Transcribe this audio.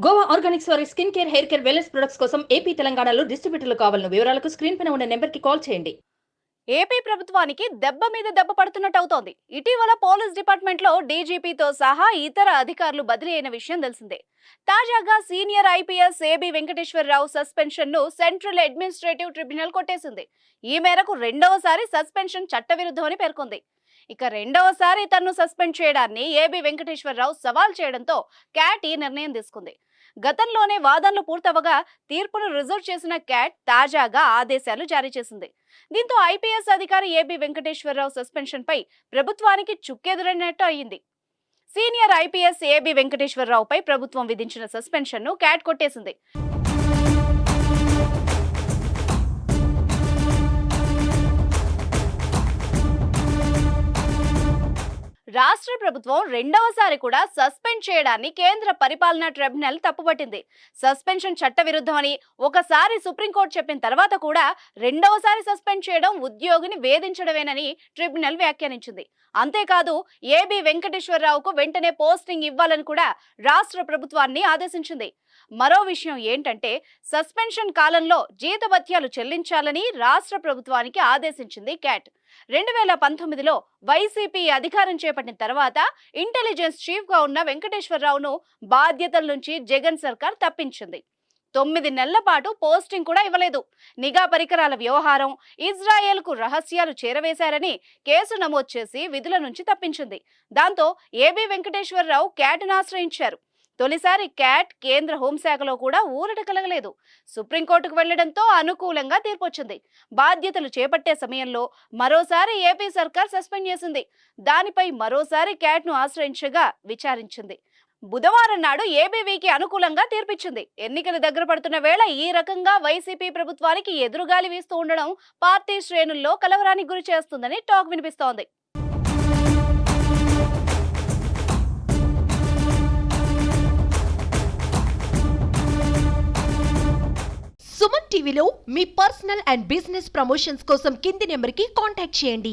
Goa Organics వారి skin care, hair care, wellness products కోసం AP, తెలంగాణలో డిస్ట్రిబ్యూటర్లు కావాలను వివరాలకు స్క్రీన్ పైన ఉన్న నెంబర్కి కాల్ చేయండి. ఏపీ ప్రభుత్వానికి దెబ్బ మీద దెబ్బ పడుతున్నట్టవుతోంది. ఇటీవల పోలీస్ డిపార్ట్మెంట్లో డీజీపీతో సహా ఇతర అధికారులు బదిలీ అయిన విషయం తెలిసిందే. తాజాగా senior IPS A B Venkateswara Rao suspension ను సెంట్రల్ అడ్మినిస్ట్రేటివ్ ట్రిబ్యునల్ కొట్టేసింది. ఈ మేరకు రెండవసారి సస్పెన్షన్ చట్టవిరుద్ధమని పేర్కొంది. ఇక రెండవసారి తనను సస్పెండ్ చేయడాన్ని ఏబీ వెంకటేశ్వరరావు సవాల్ చేయడంతో క్యాట్ ఈ నిర్ణయం తీసుకుంది. గతంలోనే వాదనలు పూర్తవగా తీర్పును రిజర్వ్ చేసిన క్యాట్ తాజాగా ఆదేశాలు జారీ చేసింది. దీంతో ఐపీఎస్ అధికారి ఏబీ వెంకటేశ్వరరావు సస్పెన్షన్ పై ప్రభుత్వానికి చుక్కెదురైనట్టు అయింది. సీనియర్ ఐపీఎస్ ఏబీ వెంకటేశ్వరరావుపై ప్రభుత్వం విధించిన సస్పెన్షన్ ను క్యాట్ కొట్టేసింది. రాష్ట్ర ప్రభుత్వం రెండవసారి కూడా సస్పెండ్ చేయడాన్ని కేంద్ర పరిపాలనా ట్రిబ్యునల్ తప్పుపట్టింది. సస్పెన్షన్ చట్టవిరుద్ధమని ఒకసారి సుప్రీంకోర్టు చెప్పిన తర్వాత కూడా రెండవసారి సస్పెండ్ చేయడం ఉద్యోగిని వేధించడమేనని ట్రిబ్యునల్ వ్యాఖ్యానించింది. అంతేకాదు ఏబీ వెంకటేశ్వరరావుకు వెంటనే పోస్టింగ్ ఇవ్వాలని కూడా రాష్ట్ర ప్రభుత్వాన్ని ఆదేశించింది. మరో విషయం ఏంటంటే సస్పెన్షన్ కాలంలో జీతభత్యాలు చెల్లించాలని రాష్ట్ర ప్రభుత్వానికి ఆదేశించింది క్యాట్. 2019లో వైసీపీ అధికారం చేపట్టిన తర్వాత ఇంటెలిజెన్స్ చీఫ్ గా ఉన్న వెంకటేశ్వరరావును బాధ్యతల నుంచి జగన్ సర్కార్ తప్పించింది. 9 నెలల పాటు పోస్టింగ్ కూడా ఇవ్వలేదు. నిఘా పరికరాల వ్యవహారం, ఇజ్రాయెల్ కు రహస్యాలు చేరవేశారని కేసు నమోదు చేసి విధుల నుంచి తప్పించింది. దాంతో ఏబీ వెంకటేశ్వరరావు క్యాట్ను ఆశ్రయించారు. తొలిసారి క్యాట్ కేంద్ర హోంశాఖలో కూడా ఊరట కలగలేదు. సుప్రీంకోర్టుకు వెళ్లడంతో అనుకూలంగా తీర్పొచ్చింది. బాధ్యతలు చేపట్టే సమయంలో మరోసారి ఏపీ సర్కార్ సస్పెండ్ చేసింది. దానిపై మరోసారి క్యాట్ను ఆశ్రయించగా విచారించింది. బుధవారం నాడు ఏబీవీకి అనుకూలంగా తీర్పిచ్చింది. ఎన్నికలు దగ్గర పడుతున్న వేళ ఈ రకంగా వైసీపీ ప్రభుత్వానికి ఎదురుగాలి వీస్తూ ఉండడం పార్టీ శ్రేణుల్లో కలవరానికి గురి చేస్తుందని టాక్ వినిపిస్తోంది. సుమన్ టీవీలో మీ పర్సనల్ అండ్ బిజినెస్ ప్రమోషన్స్ కోసం కింది నెంబర్కి కాంటాక్ట్ చేయండి.